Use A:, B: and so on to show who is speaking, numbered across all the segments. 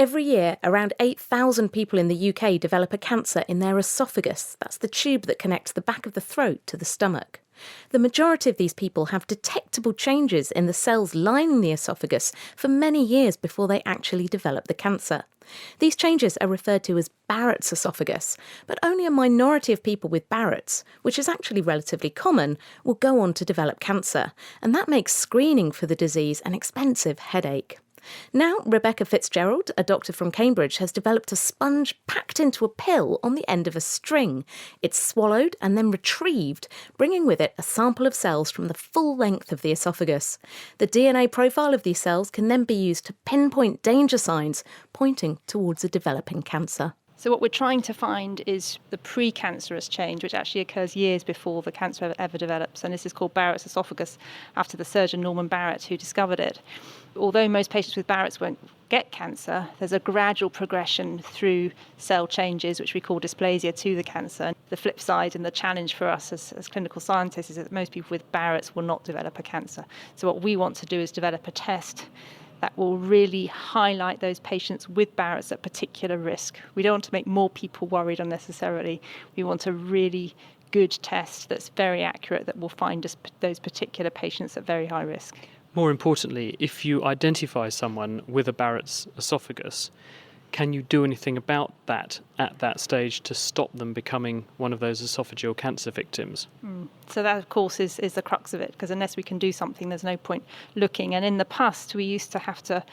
A: Every year, around 8,000 people in the UK develop a cancer in their esophagus. That's the tube that connects the back of the throat to the stomach. The majority of these people have detectable changes in the cells lining the esophagus for many years before they actually develop the cancer. These changes are referred to as Barrett's esophagus, but only a minority of people with Barrett's, which is actually relatively common, will go on to develop cancer, and that makes screening for the disease an expensive headache. Now, Rebecca Fitzgerald, a doctor from Cambridge, has developed a sponge packed into a pill on the end of a string. It's swallowed and then retrieved, bringing with it a sample of cells from the full length of the esophagus. The DNA profile of these cells can then be used to pinpoint danger signs, pointing towards a developing cancer.
B: So what we're trying to find is the precancerous change, which actually occurs years before the cancer ever develops. And this is called Barrett's esophagus, after the surgeon Norman Barrett, who discovered it. Although most patients with Barrett's won't get cancer, there's a gradual progression through cell changes, which we call dysplasia, to the cancer. The flip side and the challenge for us as clinical scientists is that most people with Barrett's will not develop a cancer. So what we want to do is develop a test that will really highlight those patients with Barrett's at particular risk. We don't want to make more people worried unnecessarily. We want a really good test that's very accurate, that will find us those particular patients at very high risk.
C: More importantly, if you identify someone with a Barrett's esophagus, can you do anything about that at that stage to stop them becoming one of those esophageal cancer victims?
B: So that, of course, is the crux of it, because unless we can do something, there's no point looking. And in the past, we used to have to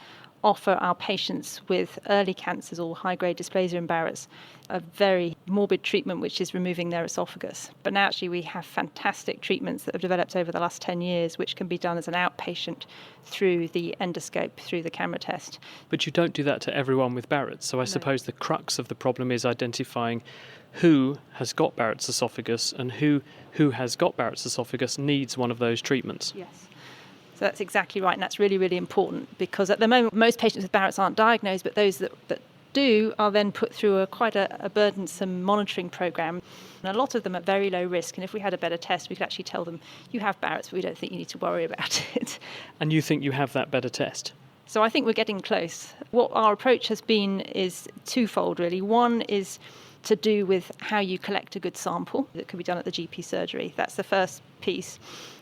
B: offer our patients with early cancers or high-grade dysplasia and Barrett's a very morbid treatment, which is removing their esophagus. But now actually we have fantastic treatments that have developed over the last 10 years, which can be done as an outpatient through the endoscope, through the camera test.
C: But you don't do that to everyone with Barrett's, so I suppose the crux of the problem is identifying who has got Barrett's esophagus and who has got Barrett's esophagus needs one of those treatments.
B: Yes. So that's exactly right, and that's really, really important, because at the moment most patients with Barrett's aren't diagnosed, but those that do are then put through quite a burdensome monitoring program. And a lot of them are very low risk, and if we had a better test, we could actually tell them, you have Barrett's, but we don't think you need to worry about it.
C: And you think you have that better test?
B: So I think we're getting close. What our approach has been is twofold, really. One is to do with how you collect a good sample that can be done at the GP surgery. That's the first piece.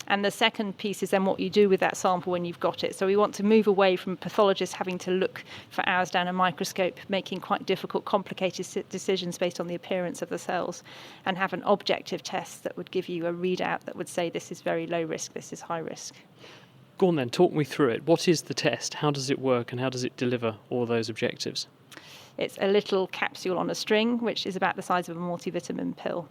B: And the second piece is then what you do with that sample when you've got it. So we want to move away from pathologists having to look for hours down a microscope, making quite difficult, complicated decisions based on the appearance of the cells, and have an objective test that would give you a readout that would say this is very low risk, this is high risk.
C: Go on then, talk me through it. What is the test? How does it work, and how does it deliver all those objectives?
B: It's a little capsule on a string, which is about the size of a multivitamin pill.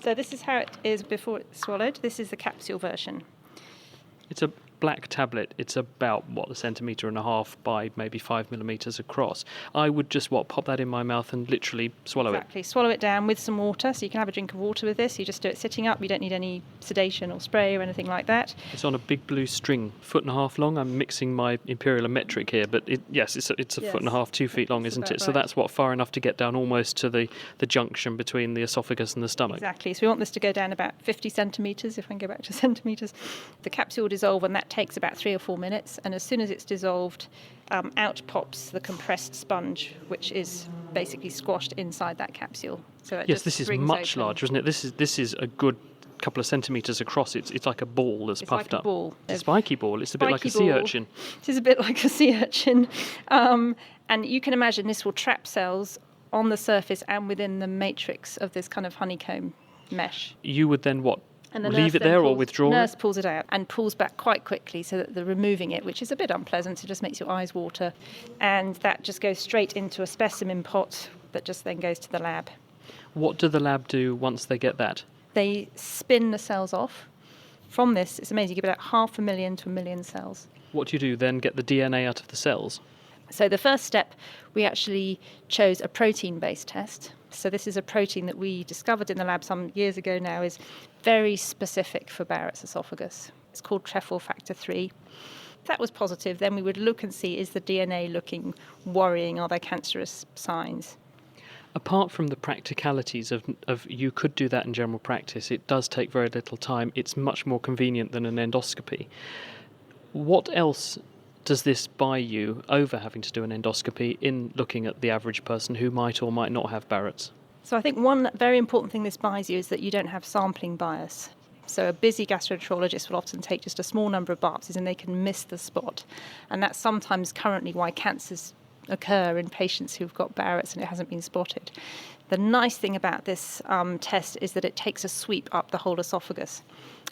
B: So this is how it is before it's swallowed. This is the capsule version.
C: It's a black tablet. It's about, a centimetre and a half by maybe 5 millimetres across. I would just, pop that in my mouth and literally swallow it?
B: Exactly. Swallow it down with some water. So you can have a drink of water with this. You just do it sitting up. You don't need any sedation or spray or anything like that.
C: It's on a big blue string, 1.5 feet long. I'm mixing my imperial and metric here, but it's a 1.5 feet, 2 feet long, isn't it? So
B: right.
C: that's far enough to get down almost to the junction between the esophagus and the stomach.
B: Exactly. So we want this to go down about 50 centimetres, if I can go back to centimetres. The capsule will dissolve, and that takes about 3 or 4 minutes. And as soon as it's dissolved, out pops the compressed sponge, which is basically squashed inside that capsule. So
C: yes, this is much larger, isn't it? This is a good couple of centimetres across. It's like a ball that's puffed up.
B: It's like a ball.
C: It's a spiky ball. It's a bit like a sea urchin.
B: It is a bit like a sea urchin. And you can imagine this will trap cells on the surface and within the matrix of this kind of honeycomb mesh.
C: You would then
B: And the
C: leave it there or withdraw it?
B: The nurse pulls it out and pulls back quite quickly, so that they're removing it, which is a bit unpleasant. It just makes your eyes water. And that just goes straight into a specimen pot that just then goes to the lab.
C: What do the lab do once they get that?
B: They spin the cells off. From this, it's amazing, you get about 500,000 to 1 million cells.
C: What do you do then? Get the DNA out of the cells?
B: So the first step, we actually chose a protein-based test. So this is a protein that we discovered in the lab some years ago now, is very specific for Barrett's esophagus. It's called TREFOR factor 3. If that was positive, then we would look and see, is the DNA looking worrying? Are there cancerous signs?
C: Apart from the practicalities of you could do that in general practice, it does take very little time. It's much more convenient than an endoscopy. What else does this buy you over having to do an endoscopy in looking at the average person who might or might not have Barrett's?
B: So I think one very important thing this buys you is that you don't have sampling bias. So a busy gastroenterologist will often take just a small number of biopsies and they can miss the spot. And that's sometimes currently why cancers occur in patients who've got Barrett's and it hasn't been spotted. The nice thing about this test is that it takes a sweep up the whole esophagus.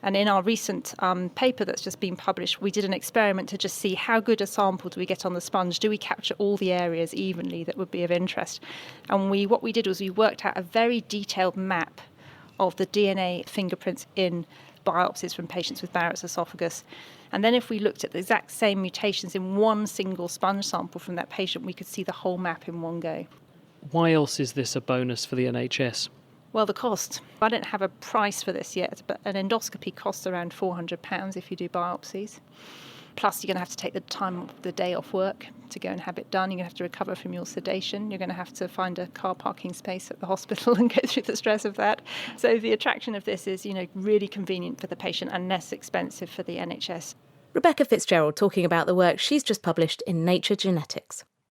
B: And in our recent paper that's just been published, we did an experiment to just see how good a sample do we get on the sponge. Do we capture all the areas evenly that would be of interest? And what we did was we worked out a very detailed map of the DNA fingerprints in biopsies from patients with Barrett's esophagus. And then if we looked at the exact same mutations in one single sponge sample from that patient, we could see the whole map in one go.
C: Why else is this a bonus for the NHS?
B: Well, the cost. I don't have a price for this yet, but an endoscopy costs around £400 if you do biopsies. Plus, you're going to have to take the time of the day off work to go and have it done. You're going to have to recover from your sedation. You're going to have to find a car parking space at the hospital and go through the stress of that. So the attraction of this is, really convenient for the patient and less expensive for the NHS.
A: Rebecca Fitzgerald talking about the work she's just published in Nature Genetics.